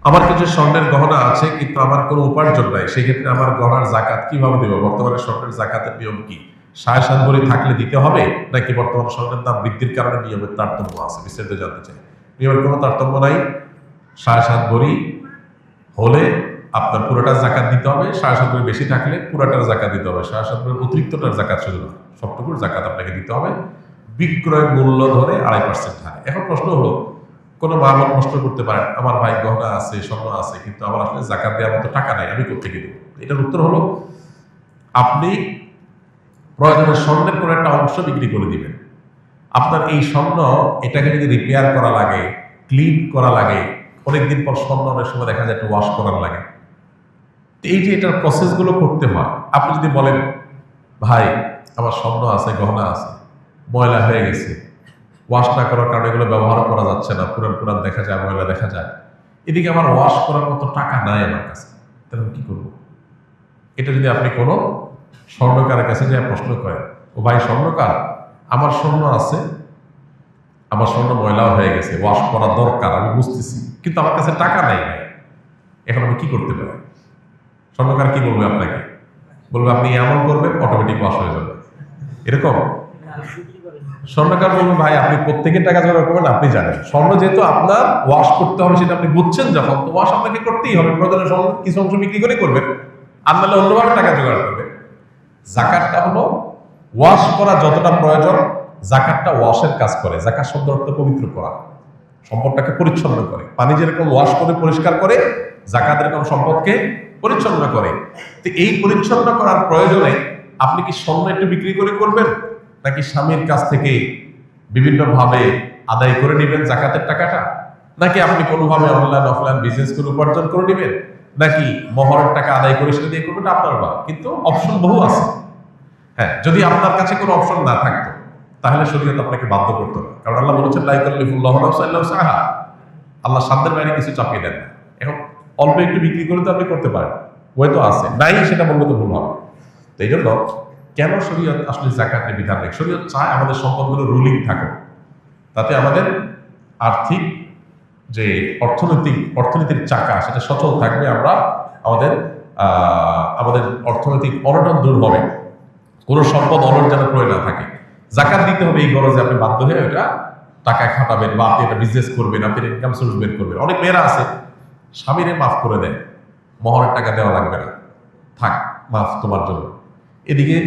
আমার কিছু স্বর্ণের গহনা আছে কিন্তু আমার কোনো উপার্জন নাই, সেক্ষেত্রে আমার গহনার জাকাত কিভাবে দেবো? বর্তমানে স্বর্ণের জাকাতের নিয়ম কি? 7.5 ভরি থাকলে দিতে হবে নাকি বর্তমান স্বর্ণের দাম বৃদ্ধির কারণে নিয়মের তারতম্য আছে? বিস্তারিত জানতে চাই। নিয়মের কোনো তারতম্য নাই। 7.5 ভরি হলে আপনার পুরোটার জাকাত দিতে হবে, 7.5 ভরি বেশি থাকলে পুরোটার জাকাত দিতে হবে। 7.5 ভরির অতিরিক্তটার জাকাত শুধু না, সবটুকুর জাকাত আপনাকে দিতে হবে বিক্রয় মূল্য ধরে 2.5% হারে। এখন প্রশ্ন হলো, কোনো মা বোন প্রশ্ন করতে পারেন, আমার ভাই গহনা আছে, স্বর্ণ আছে, কিন্তু আমার আসলে জাকাত দেওয়ার মতো টাকা নাই, আমি কোথেকে দেবো? এটার উত্তর হলো, আপনি প্রয়োজনে স্বর্ণের কোনো একটা অংশ বিক্রি করে দিবেন। আপনার এই স্বর্ণ, এটাকে যদি রিপেয়ার করা লাগে, ক্লিন করা লাগে, অনেকদিন পর স্বর্ণ অনেক সময় দেখা যায় একটা ওয়াশ করার লাগে, এই যে এটার প্রসেসগুলো করতে হয়। আপনি যদি বলেন, ভাই আমার স্বর্ণ আছে, গহনা আছে, ময়লা হয়ে গেছে, ওয়াশ না করার কারণে এগুলো ব্যবহার করা যাচ্ছে না, পুরান পুরান দেখা যায়, ময়লা দেখা যায়, এদিকে আমার ওয়াশ করার মতো টাকা নাই আমার কাছে, তাহলে কি করবো? এটা যদি আপনি কোনো স্বর্ণকারের কাছে যে প্রশ্ন করেন, ও ভাই স্বর্ণকার, আমার স্বর্ণ আছে, আমার স্বর্ণ ময়লাও হয়ে গেছে, ওয়াশ করা দরকার, আমি বুঝতেছি, কিন্তু আমার কাছে টাকা নাই ভাই, এখন আমি কি করতে পারি? স্বর্ণকার কি বলবে আপনাকে? বলবে আপনি এমন করবেন অটোমেটিক ওয়াশ হয়ে যাবে, এরকম। স্বর্ণকার বলবে, ভাই আপনি প্রত্যেকে টাকা জোগাড় করবেন, আপনি জানেন স্বর্ণ যেহেতু আপনার ওয়াশ করতে হবে, সেটা আপনি বুঝছেন যখন, তো ওয়াশ আপনাকে করতেই হবে, প্রয়োজনে স্বর্ণ কিছু অংশ বিক্রি করে করবেন, আর নাহলে অন্যভাবে টাকা জোগাড় করবে। জাকাতটা হলো ওয়াশ করা যতটা প্রয়োজন, জাকাতটা ওয়াশের কাজ করে। জাকাত শব্দ অর্থ পবিত্র করা, সম্পদটাকে পরিচ্ছন্ন করে। পানি যেরকম ওয়াশ করে পরিষ্কার করে, জাকাত এরকম সম্পদকে পরিচ্ছন্ন করে। তো এই পরিচ্ছন্ন করার প্রয়োজনে আপনি কি স্বর্ণ একটু বিক্রি করে করবেন, নাকি স্বামীর কাছ থেকে বিভিন্নভাবে আদায় করে নেবেন জাকাতের টাকাটা, নাকি আপনি কোনোভাবে অনলাইন অফলাইন বিজনেস করে উপার্জন করে নেবেন, নাকি মহরের টাকা আদায় করে সেটা দিয়ে করবেন, আপনার বা। কিন্তু অপশন বহু আছে। হ্যাঁ, যদি আপনার কাছে কোনো অপশন না থাকতো, তাহলে শরীয়ত আপনাকে বাধ্য করতো না, কারণ আল্লাহ বলেছেন লা ইউকাল্লিফুল্লাহু নাফসান ইল্লা উসআহা। আল্লাহ সাধ্যের বাইরে কিছু চাপিয়ে দেন না। এখন অল্প একটু বিক্রি করে তো আপনি করতে পারেন, হয়তো আছে, নাই সেটা বলবো তো ভুল হবে। তো এই জন্য কেন শরীয়ত আসলে জাকাতের বিধান নেই? শরীয়ত চায় আমাদের সম্পদগুলো রুলিং থাকুক, তাতে আমাদের আর্থিক যে অর্থনীতির চাকা, সেটা সচল থাকবে। আমরা আমাদের অর্থনৈতিক অনটন দূর হবে, কোনো সম্পদ অলট যেন প্রয়োগ না থাকে। জাকাত দিতে হবে এই গরজে আপনি বাধ্য হয়ে ওটা টাকা খাটাবেন, বা আপনি এটা বিজনেস করবেন, আপনি ইনকাম সোর্স বের করবেন। অনেক মেয়েরা আছে স্বামীরে মাফ করে দেয়, মহরের টাকা দেওয়া লাগবে না, থাক মাফ তোমার জন্য। এদিকে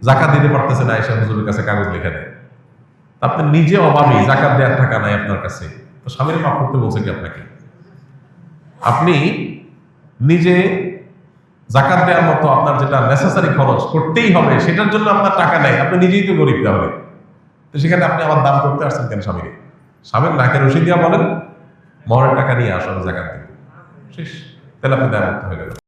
জাকাত দিতে পারতেছে না, এসে হুজুরের কাছে কাগজ লিখে দেয়। আপনি নিজে অভাবী, জাকাত দেওয়ার টাকা নাই আপনার কাছে, তো স্বামীর মাফ করতে বলছে কি আপনাকে? আপনি নিজে জাকাত দেওয়ার মতো আপনার যেটা নেসেসারি খরচ করতেই হবে, সেটার জন্য আপনার টাকা নাই, আপনি নিজেই তো গরিব। তাহলে তো সেখানে আপনি আমার দাম করতে আসছেন কেন স্বামীকে? স্বামীর নাকের রশি দিয়া বলেন, মহরের টাকা নিয়ে আসো, জাকাত দেব, শেষ। তাহলে আপনি দায় মুক্ত হয়ে গেলেন।